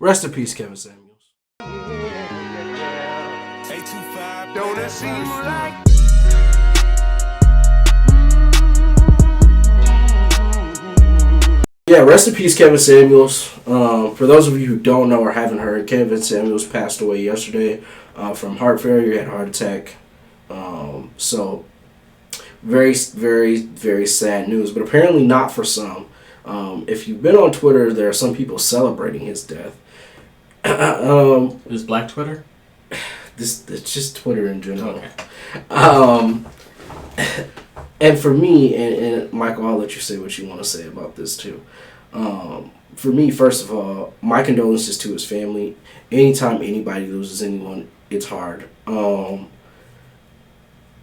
Rest in peace, Kevin Samuels. Don't it seem like Yeah, rest in peace, Kevin Samuels. For those of you who don't know or haven't heard, Kevin Samuels passed away yesterday from heart failure. He had a heart attack. So, very, very, very sad news. But apparently not for some. If you've been on Twitter, there are some people celebrating his death. Is Black Twitter? It's just Twitter in general. Okay. And for me, and Michael, I'll let you say what you want to say about this too. For me, first of all, my condolences to his family. Anytime anybody loses anyone, it's hard.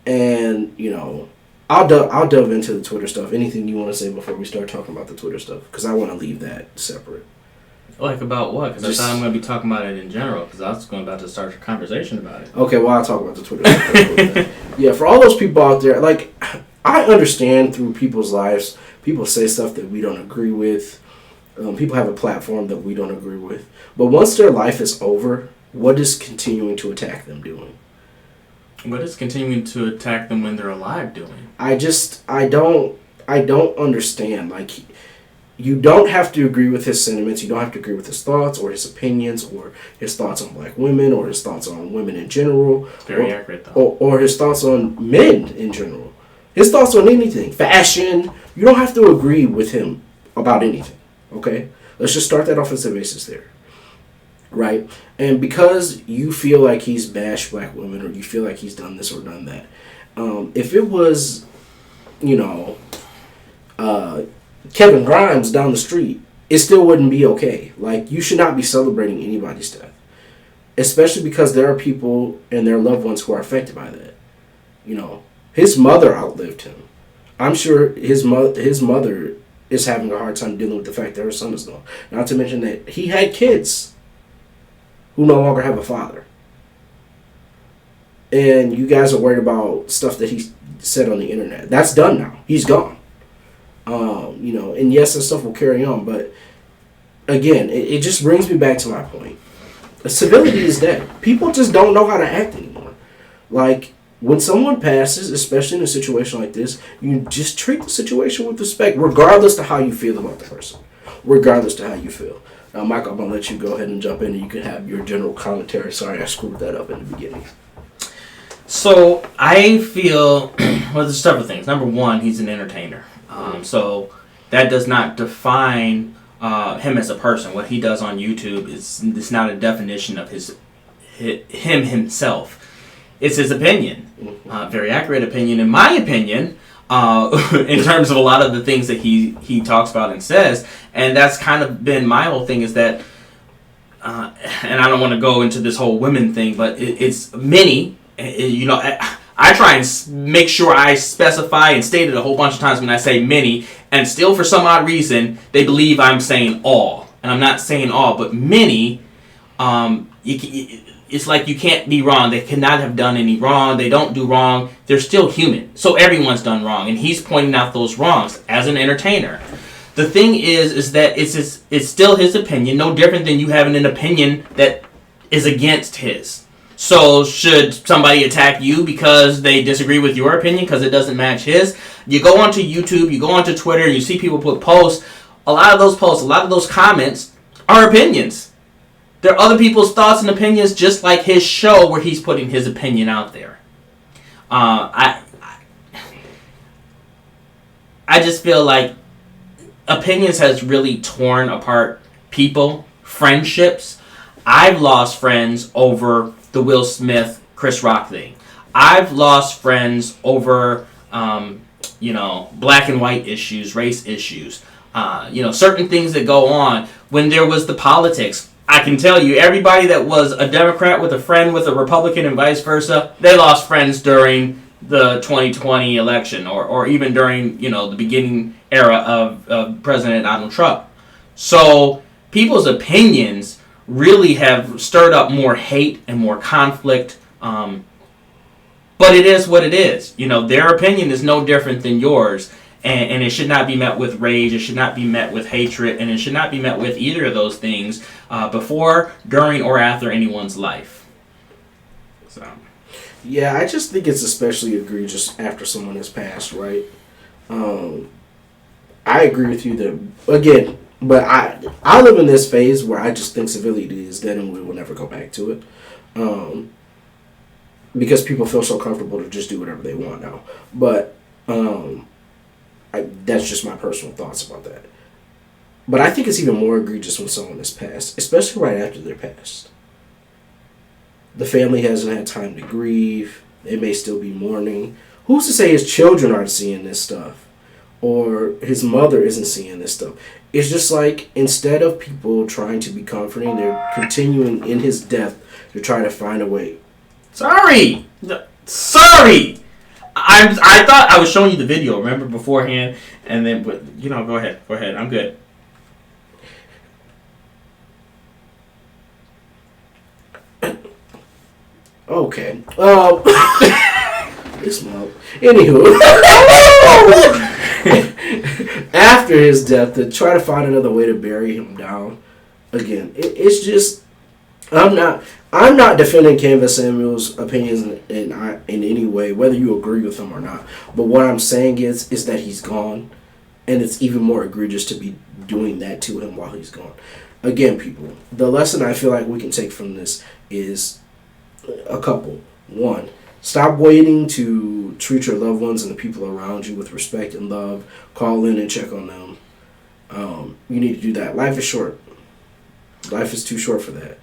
And you know, I'll delve into the Twitter stuff. Anything you want to say before we start talking about the Twitter stuff? Because I want to leave that separate. Like about what? Because I thought I'm going to be talking about it in general. Because I was about to start a conversation about it. Okay, well I'll talk about the Twitter stuff. Yeah, for all those people out there, like, I understand through people's lives, people say stuff that we don't agree with. People have a platform that we don't agree with. But once their life is over, what is continuing to attack them doing? What is continuing to attack them when they're alive doing? I don't understand. Like, you don't have to agree with his sentiments. You don't have to agree with his thoughts or his opinions or his thoughts on black women or his thoughts on women in general. Very accurate, though. Or his thoughts on men in general. His thoughts on anything. Fashion. You don't have to agree with him about anything. Okay? Let's just start that off as a basis there. Right? And because you feel like he's bashed black women or you feel like he's done this or done that, if it was, you know, Kevin Grimes down the street, it still wouldn't be okay. Like, you should not be celebrating anybody's death. Especially because there are people and their loved ones who are affected by that. You know, his mother outlived him. I'm sure his mother is having a hard time dealing with the fact that her son is gone. Not to mention that he had kids who no longer have a father. And you guys are worried about stuff that he said on the internet. That's done now. He's gone. You know, and yes, that stuff will carry on, but again, it just brings me back to my point. Civility is dead. People just don't know how to act anymore. Like, when someone passes, especially in a situation like this, you just treat the situation with respect, regardless to how you feel about the person. Regardless to how you feel. Now, Michael, I'm going to let you go ahead and jump in and you can have your general commentary. Sorry, I screwed that up in the beginning. So, I feel, well, there's several things. Number one, he's an entertainer. So, that does not define him as a person. What he does on YouTube is not a definition of him himself. It's his opinion. Very accurate opinion, in my opinion, in terms of a lot of the things that he talks about and says. And that's kind of been my whole thing is that, and I don't want to go into this whole women thing, but it's many, you know, I try and make sure I specify and state it a whole bunch of times when I say many, and still for some odd reason, they believe I'm saying all. And I'm not saying all, but many, it's like you can't be wrong. They cannot have done any wrong. They don't do wrong. They're still human. So everyone's done wrong. And he's pointing out those wrongs as an entertainer. The thing is that it's still his opinion, no different than you having an opinion that is against his. So should somebody attack you because they disagree with your opinion because it doesn't match his? You go onto YouTube, you go onto Twitter, and you see people put posts. A lot of those posts, a lot of those comments are opinions. They're other people's thoughts and opinions, just like his show where he's putting his opinion out there. I just feel like opinions has really torn apart people, friendships. I've lost friends over the Will Smith, Chris Rock thing. I've lost friends over, black and white issues, race issues, certain things that go on. When there was the politics, I can tell you, everybody that was a Democrat with a friend with a Republican and vice versa, they lost friends during the 2020 election or even during, the beginning era of President Donald Trump. So people's opinions really have stirred up more hate and more conflict. But it is what it is. Their opinion is no different than yours. And it should not be met with rage. It should not be met with hatred. And it should not be met with either of those things before, during, or after anyone's life. So. Yeah, I just think it's especially egregious after someone has passed, right? I agree with you that, again, but I live in this phase where I just think civility is dead and we will never go back to it. Because people feel so comfortable to just do whatever they want now. But that's just my personal thoughts about that. But I think it's even more egregious when someone has passed, especially right after they're passed. The family hasn't had time to grieve. They may still be mourning. Who's to say his children aren't seeing this stuff? Or his mother isn't seeing this stuff? It's just like, instead of people trying to be comforting, they're continuing in his death to try to find a way. Sorry! I thought I was showing you the video, remember, beforehand? And then, but, go ahead. I'm good. Okay. This mouth. Anywho. After his death, to try to find another way to bury him down. Again, it's just... I'm not defending Canvas Samuel's opinions in any way, whether you agree with him or not. But what I'm saying is that he's gone. And it's even more egregious to be doing that to him while he's gone. Again, people, the lesson I feel like we can take from this is a couple. One, stop waiting to treat your loved ones and the people around you with respect and love. Call in and check on them. You need to do that. Life is short. Life is too short for that.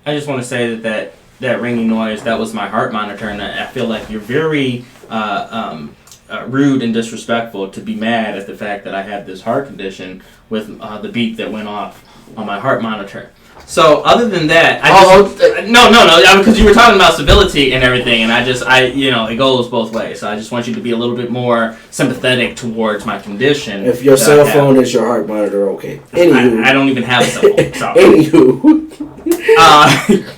I just want to say that ringing noise, that was my heart monitor, and I feel like you're very rude and disrespectful to be mad at the fact that I had this heart condition with the beep that went off on my heart monitor. So other than that, no, because you were talking about civility and everything, and it goes both ways. So I just want you to be a little bit more sympathetic towards my condition. If your cell phone is your heart monitor, okay. Anywho, I don't even have a cell phone. So. Anywho,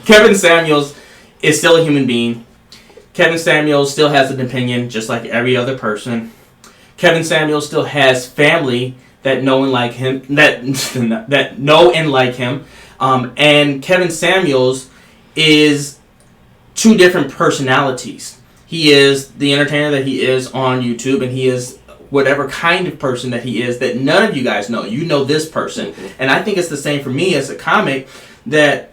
Kevin Samuels is still a human being. Kevin Samuels still has an opinion, just like every other person. Kevin Samuels still has family that know and like him. That know and like him. And Kevin Samuels is two different personalities. He is the entertainer that he is on YouTube, and he is whatever kind of person that he is that none of you guys know. You know this person. And I think it's the same for me as a comic, that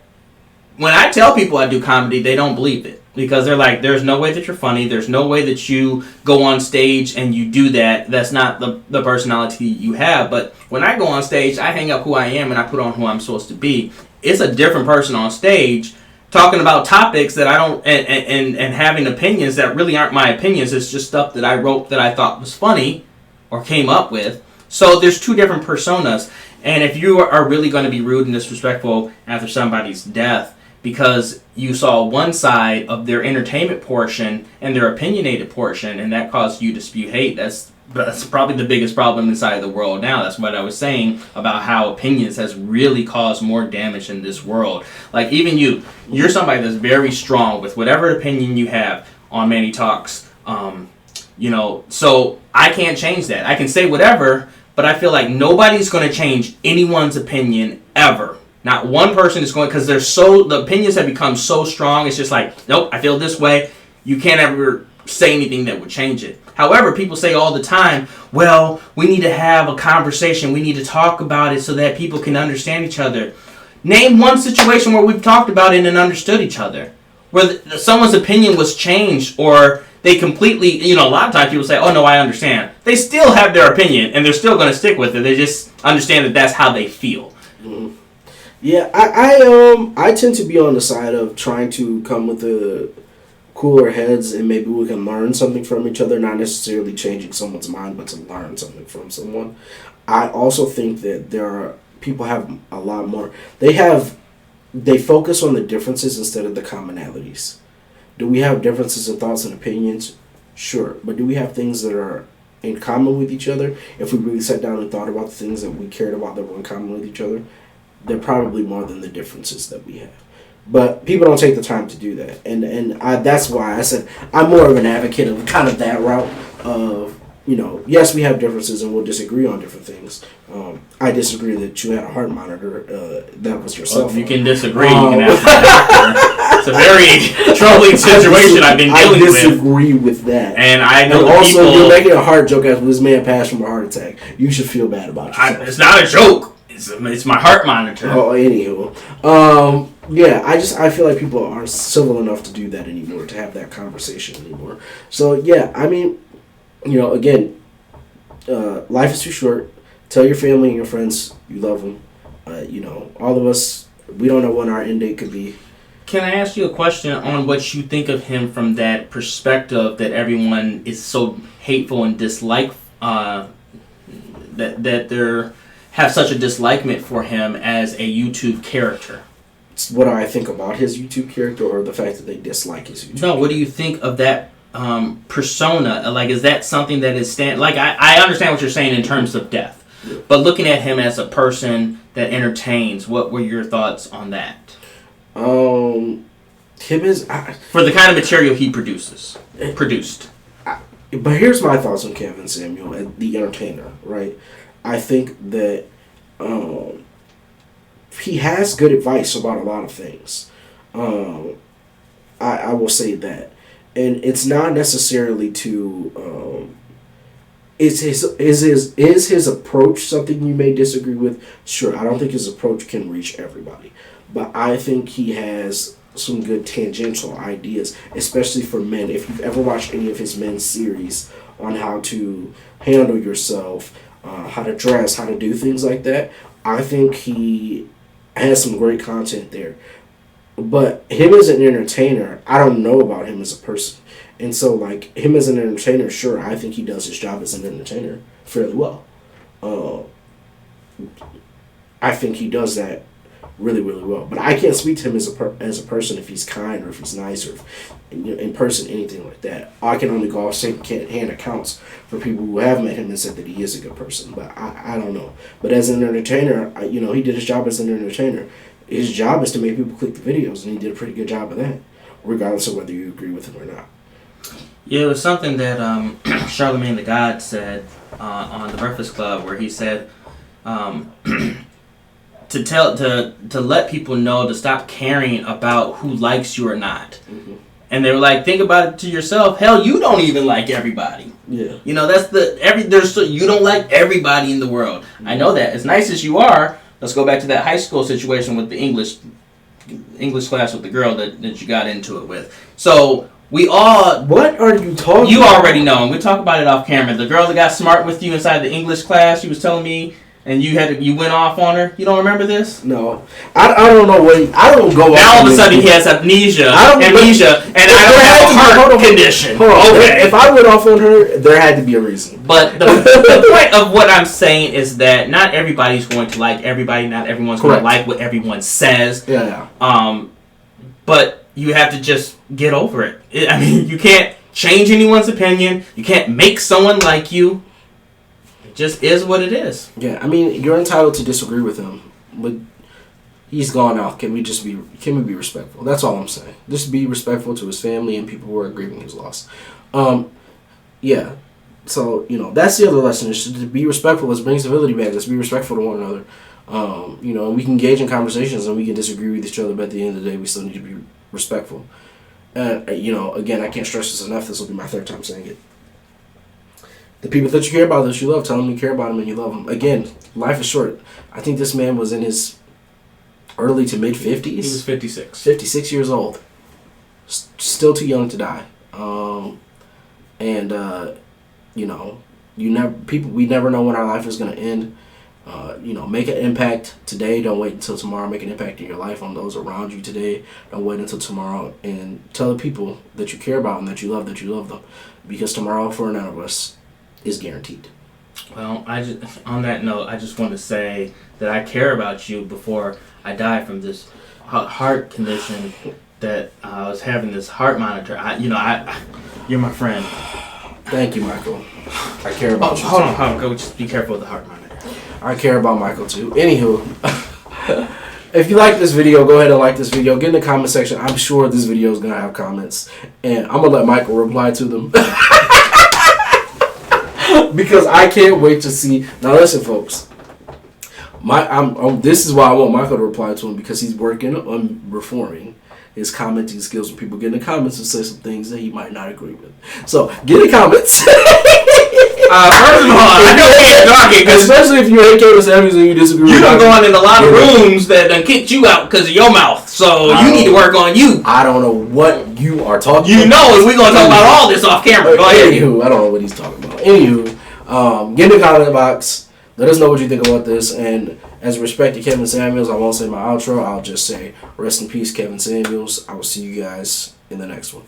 when I tell people I do comedy, they don't believe it. Because they're like, there's no way that you're funny. There's no way that you go on stage and you do that. That's not the personality you have. But when I go on stage, I hang up who I am and I put on who I'm supposed to be. It's a different person on stage talking about topics that I don't, and having opinions that really aren't my opinions. It's just stuff that I wrote that I thought was funny or came up with. So there's two different personas. And if you are really going to be rude and disrespectful after somebody's death, because you saw one side of their entertainment portion and their opinionated portion, and that caused you to spew hate, that's probably the biggest problem inside of the world now. That's what I was saying about how opinions has really caused more damage in this world. Like, even you're somebody that's very strong with whatever opinion you have on Manny Talks. So I can't change that. I can say whatever, but I feel like nobody's going to change anyone's opinion ever. Not one person is going, because the opinions have become so strong. It's just like, nope, I feel this way. You can't ever say anything that would change it. However, people say all the time, well, we need to have a conversation. We need to talk about it so that people can understand each other. Name one situation where we've talked about it and understood each other, where someone's opinion was changed, or they completely, a lot of times people say, oh, no, I understand. They still have their opinion, and they're still going to stick with it. They just understand that that's how they feel. Mm-hmm. Yeah, I tend to be on the side of trying to come with the cooler heads, and maybe we can learn something from each other, not necessarily changing someone's mind, but to learn something from someone. I also think that people have a lot more. They focus on the differences instead of the commonalities. Do we have differences in thoughts and opinions? Sure, but do we have things that are in common with each other? If we really sat down and thought about the things that we cared about that were in common with each other, they're probably more than the differences that we have. But people don't take the time to do that. And that's why I said I'm more of an advocate of kind of that route of yes, we have differences and we'll disagree on different things. I disagree that you had a heart monitor. That was your cell phone. You can disagree. You can ask my doctor. It's a very troubling situation I've been dealing with. I disagree with that. And I know also, people... you're making a heart joke after this man passed from a heart attack. You should feel bad about yourself. It's not a joke. It's my heart monitor. Oh, anywho. Yeah, I feel like people aren't civil enough to do that anymore, to have that conversation anymore. So, yeah, I mean, again, life is too short. Tell your family and your friends you love them. All of us, we don't know when our end date could be. Can I ask you a question on what you think of him from that perspective that everyone is so hateful and dislike, that they're have such a dislikement for him as a YouTube character? What do I think about his YouTube character, or the fact that they dislike his YouTube character? What do you think of that persona? Like, is that something that is I understand what you're saying in terms of death, but looking at him as a person that entertains, what were your thoughts on that? Him is for the kind of material he produced. But here's my thoughts on Kevin Samuel, the entertainer, right? I think that he has good advice about a lot of things. I will say that. And it's not necessarily to... Is his approach something you may disagree with? Sure, I don't think his approach can reach everybody. But I think he has some good tangential ideas, especially for men. If you've ever watched any of his men's series on how to handle yourself, how to dress, how to do things like that, I think he has some great content there. But him as an entertainer, I don't know about him as a person. And so, like, him as an entertainer, sure, I think he does his job as an entertainer fairly well. I think he does that really, really well. But I can't speak to him as a person, if he's kind or if he's nice or if, in person, anything like that. I can only go off second-hand accounts for people who have met him and said that he is a good person. But I don't know. But as an entertainer, he did his job as an entertainer. His job is to make people click the videos, and he did a pretty good job of that, regardless of whether you agree with him or not. Yeah, it was something that Charlemagne the God said on the Breakfast Club, where he said to let people know to stop caring about who likes you or not. Mm-hmm. And they were like, think about it to yourself. Hell, you don't even like everybody. Yeah. That's you don't like everybody in the world. Mm-hmm. I know that. As nice as you are, let's go back to that high school situation with the English class with the girl that you got into it with. So we all... What are you talking about? You already know. And we talk about it off camera. The girl that got smart with you inside the English class, she was telling me, and you went off on her. You don't remember this? No. I don't know what... I don't go now all of a sudden he has amnesia, and I don't have a heart condition. Hold on. Okay. If I went off on her, there had to be a reason. But the point of what I'm saying is that not everybody's going to like everybody. Not everyone's going to like what everyone says. Yeah. But you have to just get over it. You can't change anyone's opinion. You can't make someone like you. It just is what it is. Yeah, you're entitled to disagree with him, but he's gone out. Can we be respectful? That's all I'm saying. Just be respectful to his family and people who are grieving his loss. Yeah. So, that's the other lesson, is to be respectful. Let's bring civility back. Let's be respectful to one another. And we can engage in conversations and we can disagree with each other, but at the end of the day, we still need to be respectful. And, again, I can't stress this enough. This will be my third time saying it. The people that you care about, that you love, tell them you care about them and you love them. Again, life is short. I think this man was in his early to mid-50s. He was 56. 56 years old. Still too young to die. We never know when our life is going to end. Make an impact today. Don't wait until tomorrow. Make an impact in your life on those around you today. Don't wait until tomorrow. And tell the people that you care about and that you love them. Because tomorrow for none of us is guaranteed. Well, on that note, I just want to say that I care about you before I die from this heart condition that I was having, this heart monitor. You're my friend. Thank you, Michael. I care about you. Hold on. Go. Just be careful with the heart monitor. I care about Michael too. Anywho, if you like this video, go ahead and like this video. Get in the comment section. I'm sure this video is gonna have comments, and I'm gonna let Michael reply to them. because I can't wait to see. Now listen, folks. This is why I want Michael to reply to him, because he's working on reforming his commenting skills when people get in the comments and say some things that he might not agree with. So get in the comments. First of all, I know he ain't talking, especially if you hate Kevin Samuels and you disagree with him. You done gone in a lot of rooms that done kicked you out because of your mouth. So you need to work on you. I don't know what you are talking about. You know, and we're going to talk about all this off camera. Go ahead. Anywho, I don't know what he's talking about. Anywho, get in the comment box. Let us know what you think about this. And as respect to Kevin Samuels, I won't say my outro. I'll just say rest in peace, Kevin Samuels. I will see you guys in the next one.